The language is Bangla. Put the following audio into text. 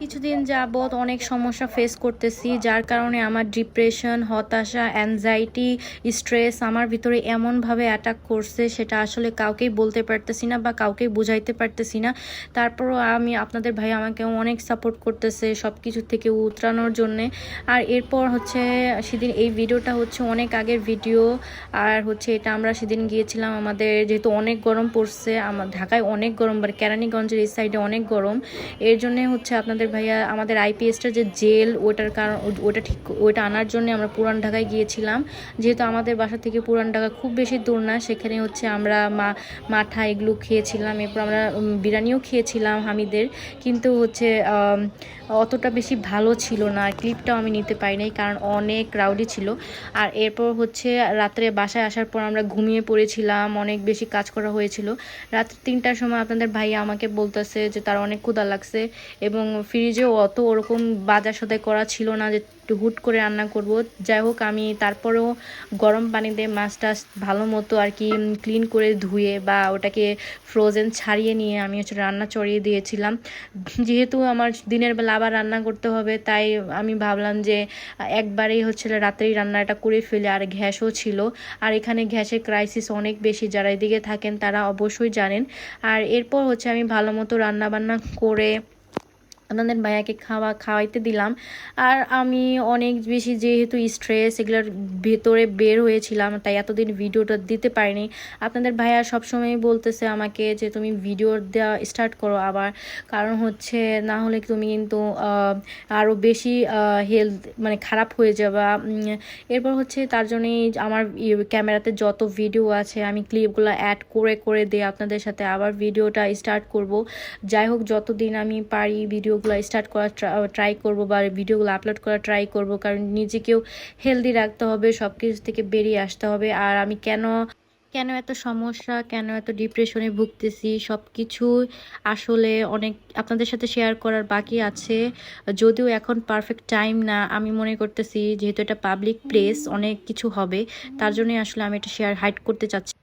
কিছুদিন যাবৎ অনেক সমস্যা ফেস করতেছি, যার কারণে আমার ডিপ্রেশন, হতাশা, অ্যাংজাইটি, স্ট্রেস আমার ভিতরে এমনভাবে অ্যাটাক করছে, সেটা আসলে কাউকেই বলতে পারতেছি না বা কাউকেই বুঝাইতে পারতেছি না। তারপরও আমি আপনাদের ভাই আমাকে অনেক সাপোর্ট করতেছে সব কিছু থেকে উতরানোর জন্যে। আর এরপর হচ্ছে সেদিন এই ভিডিওটা হচ্ছে অনেক আগের ভিডিও। আর হচ্ছে এটা আমরা সেদিন গিয়েছিলাম, আমাদের যেহেতু অনেক গরম পড়ছে, আমার ঢাকায় অনেক গরম, বাট কেরানীগঞ্জের এই সাইডে অনেক গরম। এর জন্য হচ্ছে আপনাদের ভাইয়া আমাদের আইপিএসটার যে জেল, ওটার কারণ ওটা আনার জন্য আমরা পুরান ঢাকায় গিয়েছিলাম। যেহেতু আমাদের বাসা থেকে পুরান ঢাকা খুব বেশি দূর না, সেখানে হচ্ছে আমরা মাঠা এগুলো খেয়েছিলাম, এরপর আমরা বিরিয়ানিও খেয়েছিলাম হামিদের। কিন্তু হচ্ছে অতটা বেশি ভালো ছিল না, ক্লিপটাও আমি নিতে পারি নাই কারণ অনেক ক্রাউডি ছিল। আর এরপর হচ্ছে রাত্রে বাসায় আসার পর আমরা ঘুমিয়ে পড়েছিলাম, অনেক বেশি কাজ করা হয়েছিল। রাত 3টার সময় আপনাদের ভাইয়া আমাকে বলতেছে যে তার অনেক ক্ষুধা লাগছে, এবং ফ্রিজেও অত ওরকম বাজার সদাই করা ছিল না যে হুট করে রান্না করব। যাই হোক, আমি তারপরেও গরম পানি দিয়ে মাছটা ভালো মতো আর কি ক্লিন করে ধুয়ে বা ওটাকে ফ্রোজেন ছাড়িয়ে নিয়ে আমি হচ্ছে রান্না চড়িয়ে দিয়েছিলাম। যেহেতু আমার দিনের বেলা আবার রান্না করতে হবে, তাই আমি ভাবলাম যে একবারেই হচ্ছে রাত্রেই রান্নাটা করে ফেলে। আর গ্যাসও ছিল, আর এখানে গ্যাসের ক্রাইসিস অনেক বেশি, যারা এদিকে থাকেন তারা অবশ্যই জানেন। আর এরপর হচ্ছে আমি ভালো মতো রান্না বান্না করে আপনাদের ভাইয়াকে খাওয়াইতে দিলাম। আর আমি অনেক বেশি যেহেতু স্ট্রেস এগুলোর ভেতরে বের হয়েছিলাম, তাই এতদিন ভিডিওটা দিতে পারিনি। আপনাদের ভাইয়া সবসময় বলতেছে আমাকে যে তুমি ভিডিও দেওয়া স্টার্ট করো আবার, কারণ হচ্ছে না হলে তুমি কিন্তু আরও বেশি হেলথ মানে খারাপ হয়ে যাবা। এরপর হচ্ছে তার জন্যই আমার ক্যামেরাতে যত ভিডিও আছে আমি ক্লিপগুলো অ্যাড করে করে দিয়ে আপনাদের সাথে আবার ভিডিওটা স্টার্ট করব। যাই হোক, যতদিন আমি পারি ভিডিওগুলো স্টার্ট করা ট্রাই করব বা ভিডিওগুলো আপলোড করা ট্রাই করব, কারণ নিজেকেও হেলদি রাখতে হবে, সব কিছু থেকে বেরিয়ে আসতে হবে। আর আমি কেন কেন এত সমস্যা, কেন এত ডিপ্রেশনে ভুগতেছি, সব কিছু আসলে অনেক আপনাদের সাথে শেয়ার করার বাকি আছে। যদিও এখন পারফেক্ট টাইম না, আমি মনে করতেছি যেহেতু এটা পাবলিক প্লেস অনেক কিছু হবে, তার জন্যই আসলে আমি এটা হাইড করতে চাচ্ছি।